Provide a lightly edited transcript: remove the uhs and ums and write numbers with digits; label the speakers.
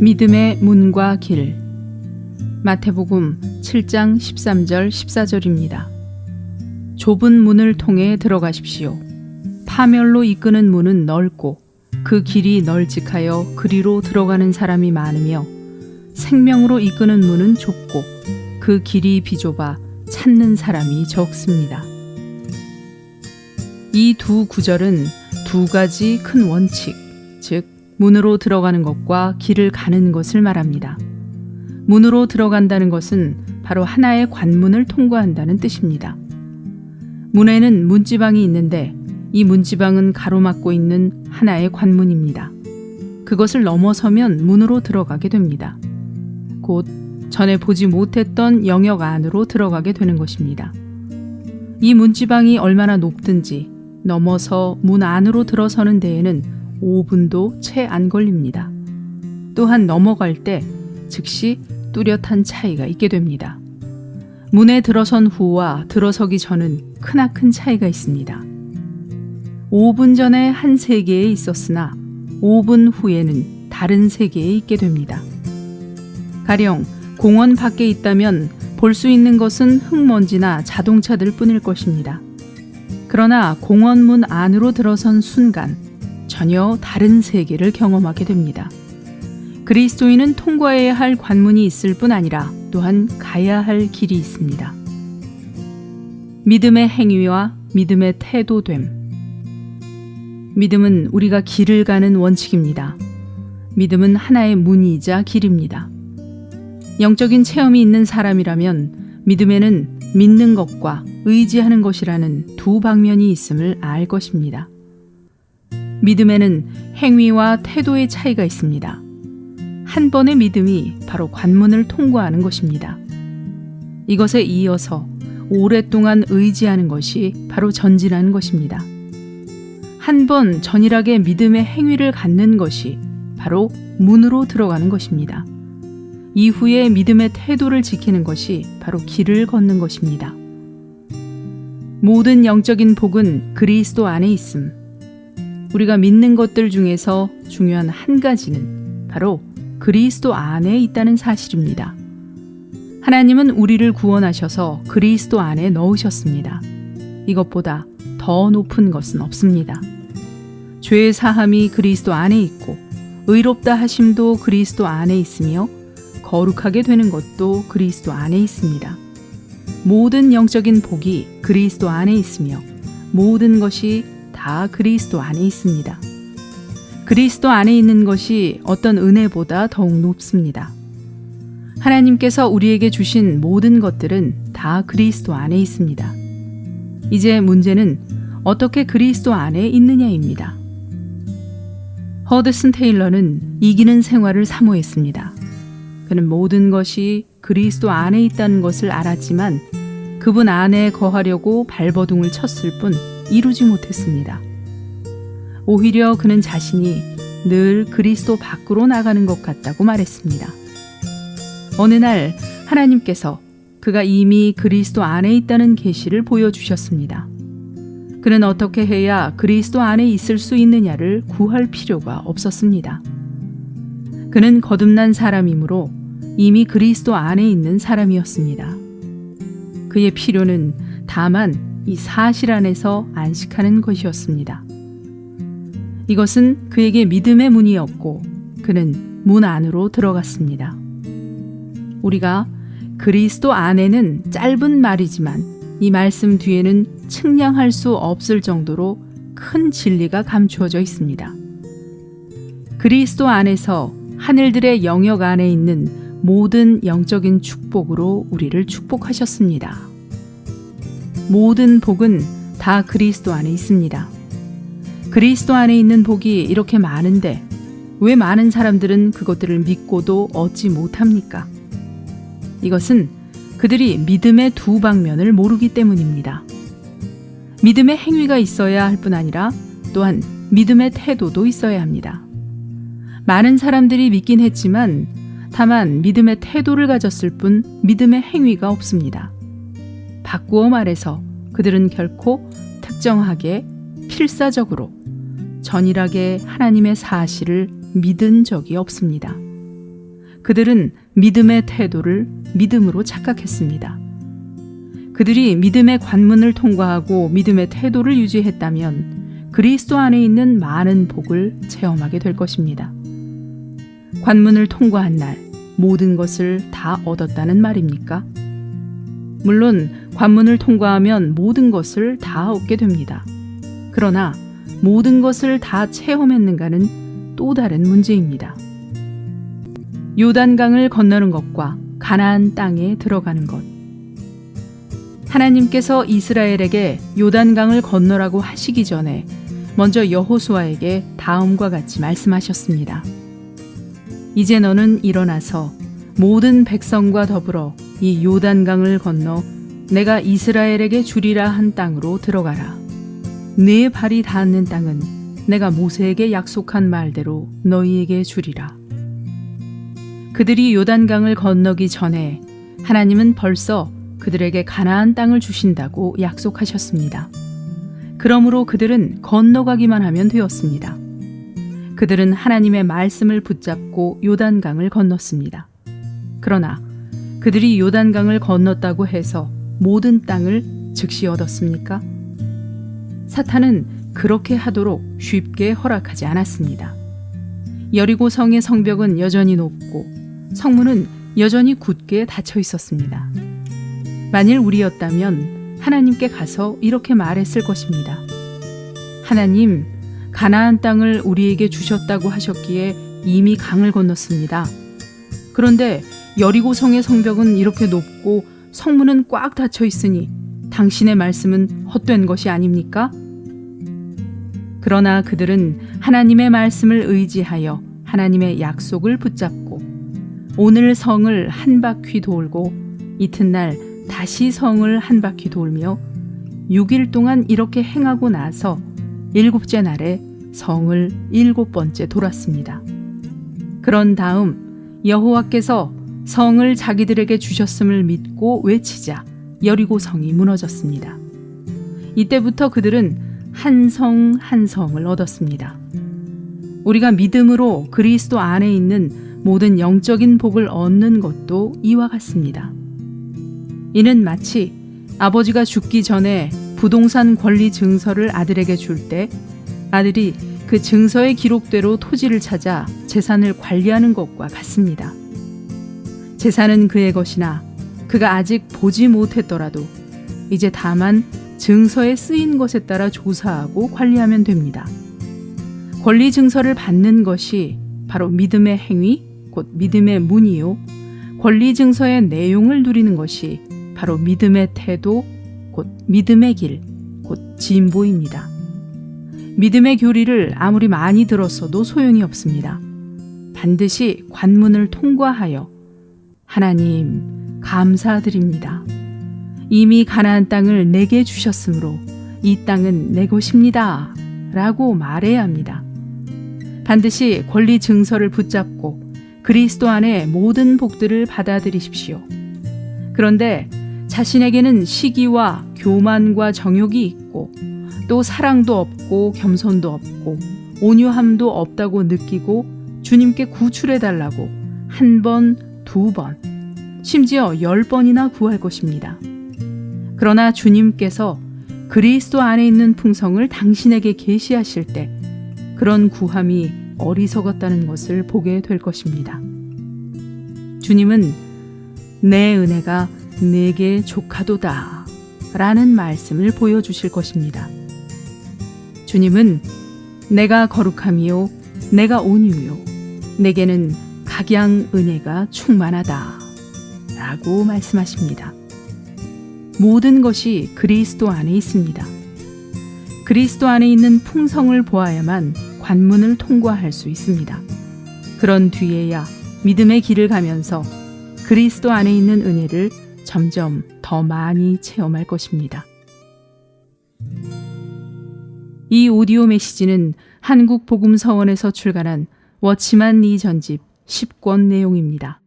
Speaker 1: 믿음의 문과 길. 마태복음 7장 13절 14절입니다. 좁은 문을 통해 들어가십시오. 파멸로 이끄는 문은 넓고 그 길이 널찍하여 그리로 들어가는 사람이 많으며 생명으로 이끄는 문은 좁고 그 길이 비좁아 찾는 사람이 적습니다. 이 두 구절은 두 가지 큰 원칙, 즉 문으로 들어가는 것과 길을 가는 것을 말합니다. 문으로 들어간다는 것은 바로 하나의 관문을 통과한다는 뜻입니다. 문에는 문지방이 있는데 이 문지방은 가로막고 있는 하나의 관문입니다. 그것을 넘어서면 문으로 들어가게 됩니다. 곧 전에 보지 못했던 영역 안으로 들어가게 되는 것입니다. 이 문지방이 얼마나 높든지 넘어서 문 안으로 들어서는 데에는 5분도 채 안 걸립니다. 또한 넘어갈 때 즉시 뚜렷한 차이가 있게 됩니다. 문에 들어선 후와 들어서기 전은 크나큰 차이가 있습니다. 5분 전에 한 세계에 있었으나 5분 후에는 다른 세계에 있게 됩니다. 가령 공원 밖에 있다면 볼 수 있는 것은 흙먼지나 자동차들 뿐일 것입니다. 그러나 공원 문 안으로 들어선 순간 전혀 다른 세계를 경험하게 됩니다. 그리스도인은 통과해야 할 관문이 있을 뿐 아니라 또한 가야 할 길이 있습니다. 믿음의 행위와 믿음의 태도됨. 믿음은 우리가 길을 가는 원칙입니다. 믿음은 하나의 문이자 길입니다. 영적인 체험이 있는 사람이라면 믿음에는 믿는 것과 의지하는 것이라는 두 방면이 있음을 알 것입니다. 믿음에는 행위와 태도의 차이가 있습니다. 한 번의 믿음이 바로 관문을 통과하는 것입니다. 이것에 이어서 오랫동안 의지하는 것이 바로 전진하는 것입니다. 한 번 전일하게 믿음의 행위를 갖는 것이 바로 문으로 들어가는 것입니다. 이후에 믿음의 태도를 지키는 것이 바로 길을 걷는 것입니다. 모든 영적인 복은 그리스도 안에 있음. 우리가 믿는 것들 중에서 중요한 한 가지는 바로 그리스도 안에 있다는 사실입니다. 하나님은 우리를 구원하셔서 그리스도 안에 넣으셨습니다. 이것보다 더 높은 것은 없습니다. 죄의 사함이 그리스도 안에 있고 의롭다 하심도 그리스도 안에 있으며 거룩하게 되는 것도 그리스도 안에 있습니다. 모든 영적인 복이 그리스도 안에 있으며 모든 것이 다 그리스도 안에 있습니다. 그리스도 안에 있는 것이 어떤 은혜보다 더욱 높습니다. 하나님께서 우리에게 주신 모든 것들은 다 그리스도 안에 있습니다. 이제 문제는 어떻게 그리스도 안에 있느냐입니다. 허드슨 테일러는 이기는 생활을 사모했습니다. 그는 모든 것이 그리스도 안에 있다는 것을 알았지만 그분 안에 거하려고 발버둥을 쳤을 뿐 이루지 못했습니다. 오히려 그는 자신이 늘 그리스도 밖으로 나가는 것 같다고 말했습니다. 어느 날 하나님께서 그가 이미 그리스도 안에 있다는 계시를 보여주셨습니다. 그는 어떻게 해야 그리스도 안에 있을 수 있느냐를 구할 필요가 없었습니다. 그는 거듭난 사람이므로 이미 그리스도 안에 있는 사람이었습니다. 그의 필요는 다만 이 사실 안에서 안식하는 것이었습니다. 이것은 그에게 믿음의 문이었고 그는 문 안으로 들어갔습니다. 우리가 그리스도 안에는 짧은 말이지만 이 말씀 뒤에는 측량할 수 없을 정도로 큰 진리가 감추어져 있습니다. 그리스도 안에서 하늘들의 영역 안에 있는 모든 영적인 축복으로 우리를 축복하셨습니다. 모든 복은 다 그리스도 안에 있습니다. 그리스도 안에 있는 복이 이렇게 많은데 왜 많은 사람들은 그것들을 믿고도 얻지 못합니까? 이것은 그들이 믿음의 두 방면을 모르기 때문입니다. 믿음의 행위가 있어야 할 뿐 아니라 또한 믿음의 태도도 있어야 합니다. 많은 사람들이 믿긴 했지만 다만 믿음의 태도를 가졌을 뿐 믿음의 행위가 없습니다. 바꾸어 말해서 그들은 결코 특정하게 필사적으로 전일하게 하나님의 사실을 믿은 적이 없습니다. 그들은 믿음의 태도를 믿음으로 착각했습니다. 그들이 믿음의 관문을 통과하고 믿음의 태도를 유지했다면 그리스도 안에 있는 많은 복을 체험하게 될 것입니다. 관문을 통과한 날 모든 것을 다 얻었다는 말입니까? 물론 관문을 통과하면 모든 것을 다 얻게 됩니다. 그러나 모든 것을 다 체험했는가는 또 다른 문제입니다. 요단강을 건너는 것과 가나안 땅에 들어가는 것. 하나님께서 이스라엘에게 요단강을 건너라고 하시기 전에 먼저 여호수아에게 다음과 같이 말씀하셨습니다. 이제 너는 일어나서 모든 백성과 더불어 이 요단강을 건너 내가 이스라엘에게 주리라 한 땅으로 들어가라. 네 발이 닿는 땅은 내가 모세에게 약속한 말대로 너희에게 주리라. 그들이 요단강을 건너기 전에 하나님은 벌써 그들에게 가나안 땅을 주신다고 약속하셨습니다. 그러므로 그들은 건너가기만 하면 되었습니다. 그들은 하나님의 말씀을 붙잡고 요단강을 건넜습니다. 그러나 그들이 요단강을 건넜다고 해서 모든 땅을 즉시 얻었습니까? 사탄은 그렇게 하도록 쉽게 허락하지 않았습니다. 여리고 성의 성벽은 여전히 높고 성문은 여전히 굳게 닫혀 있었습니다. 만일 우리였다면 하나님께 가서 이렇게 말했을 것입니다. 하나님, 가나안 땅을 우리에게 주셨다고 하셨기에 이미 강을 건넜습니다. 그런데 여리고 성의 성벽은 이렇게 높고 성문은 꽉 닫혀 있으니 당신의 말씀은 헛된 것이 아닙니까? 그러나 그들은 하나님의 말씀을 의지하여 하나님의 약속을 붙잡고 오늘 성을 한 바퀴 돌고 이튿날 다시 성을 한 바퀴 돌며 6일 동안 이렇게 행하고 나서 7째 날에 성을 7번째 돌았습니다. 그런 다음 여호와께서 성을 자기들에게 주셨음을 믿고 외치자 여리고 성이 무너졌습니다. 이때부터 그들은 한 성 한 성을 얻었습니다. 우리가 믿음으로 그리스도 안에 있는 모든 영적인 복을 얻는 것도 이와 같습니다. 이는 마치 아버지가 죽기 전에 부동산 권리 증서를 아들에게 줄 때 아들이 그 증서의 기록대로 토지를 찾아 재산을 관리하는 것과 같습니다. 재산은 그의 것이나 그가 아직 보지 못했더라도 이제 다만 증서에 쓰인 것에 따라 조사하고 관리하면 됩니다. 권리 증서를 받는 것이 바로 믿음의 행위, 곧 믿음의 문이요. 권리 증서의 내용을 누리는 것이 바로 믿음의 태도, 곧 믿음의 길, 곧 진보입니다. 믿음의 교리를 아무리 많이 들었어도 소용이 없습니다. 반드시 관문을 통과하여 하나님 감사드립니다. 이미 가나안 땅을 내게 주셨으므로 이 땅은 내 것입니다. 라고 말해야 합니다. 반드시 권리 증서를 붙잡고 그리스도 안에 모든 복들을 받아들이십시오. 그런데 자신에게는 시기와 교만과 정욕이 있고 또 사랑도 없고 겸손도 없고 온유함도 없다고 느끼고 주님께 구출해달라고 1번, 2번, 심지어 10번이나 구할 것입니다. 그러나 주님께서 그리스도 안에 있는 풍성을 당신에게 계시하실 때 그런 구함이 어리석었다는 것을 보게 될 것입니다. 주님은 내 은혜가 내게 족하도다 라는 말씀을 보여주실 것입니다. 주님은 내가 거룩함이요 내가 온유요 내게는 각양 은혜가 충만하다 라고 말씀하십니다. 모든 것이 그리스도 안에 있습니다. 그리스도 안에 있는 풍성을 보아야만 관문을 통과할 수 있습니다. 그런 뒤에야 믿음의 길을 가면서 그리스도 안에 있는 은혜를 점점 더 많이 체험할 것입니다. 이 오디오 메시지는 한국복음서원에서 출간한 워치만 리 전집 10권 내용입니다.